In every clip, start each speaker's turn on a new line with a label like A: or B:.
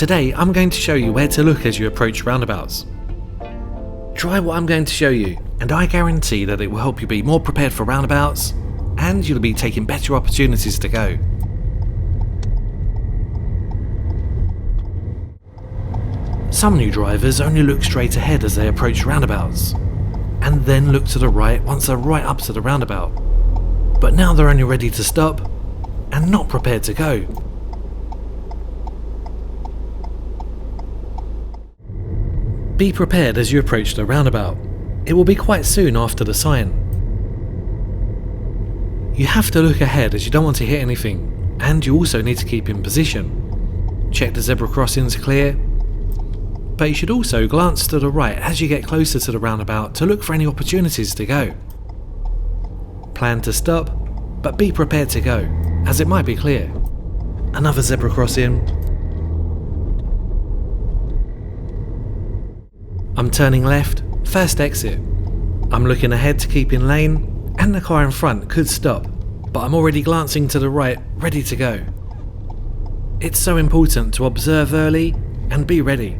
A: Today I'm going to show you where to look as you approach roundabouts. Try what I'm going to show you, and I guarantee that it will help you be more prepared for roundabouts, and you'll be taking better opportunities to go. Some new drivers only look straight ahead as they approach roundabouts, and then look to the right once they're right up to the roundabout. But now they're only ready to stop, and not prepared to go. Be prepared as you approach the roundabout. It will be quite soon after the sign. You have to look ahead as you don't want to hit anything, and you also need to keep in position. Check the zebra crossings clear, but you should also glance to the right as you get closer to the roundabout to look for any opportunities to go. Plan to stop, but be prepared to go, as it might be clear. Another zebra crossing. I'm turning left, first exit. I'm looking ahead to keep in lane, and the car in front could stop, but I'm already glancing to the right, ready to go. It's so important to observe early and be ready.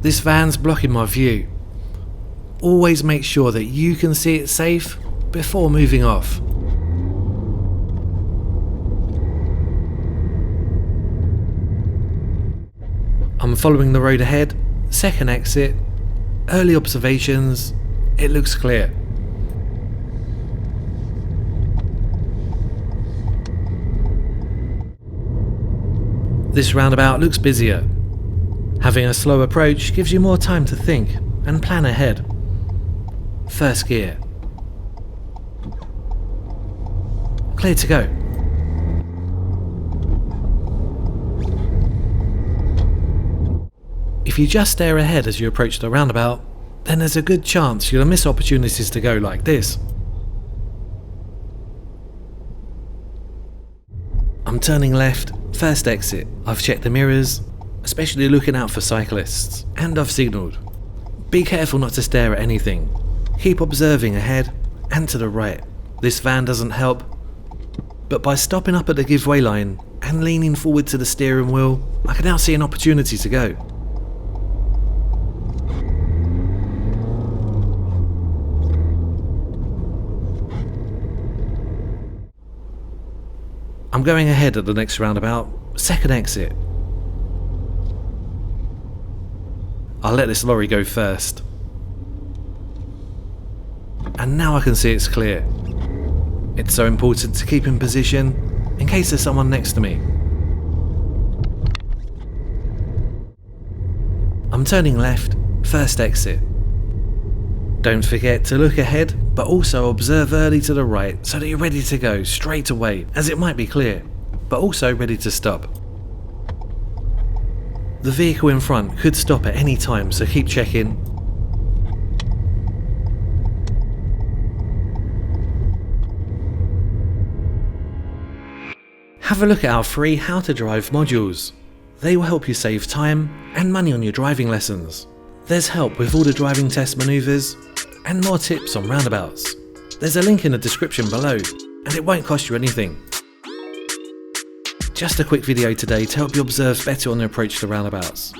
A: This van's blocking my view. Always make sure that you can see it safe before moving off. I'm following the road ahead, second exit, early observations, it looks clear. This roundabout looks busier. Having a slow approach gives you more time to think and plan ahead. First gear. Clear to go. If you just stare ahead as you approach the roundabout, then there's a good chance you'll miss opportunities to go like this. I'm turning left, first exit. I've checked the mirrors, especially looking out for cyclists, and I've signalled. Be careful not to stare at anything. Keep observing ahead and to the right. This van doesn't help, but by stopping up at the give way line and leaning forward to the steering wheel, I can now see an opportunity to go. I'm going ahead at the next roundabout, second exit. I'll let this lorry go first. And now I can see it's clear. It's so important to keep in position in case there's someone next to me. I'm turning left, first exit. Don't forget to look ahead, but also observe early to the right so that you're ready to go straight away, as it might be clear, but also ready to stop. The vehicle in front could stop at any time, so keep checking. Have a look at our free How to Drive modules. They will help you save time and money on your driving lessons. There's help with all the driving test manoeuvres and more tips on roundabouts. There's a link in the description below, and it won't cost you anything. Just a quick video today to help you observe better on the approach to roundabouts.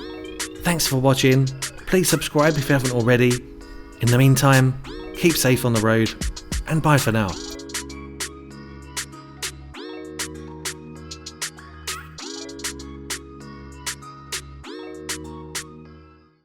A: Thanks for watching. Please subscribe if you haven't already. In the meantime, keep safe on the road, and bye for now.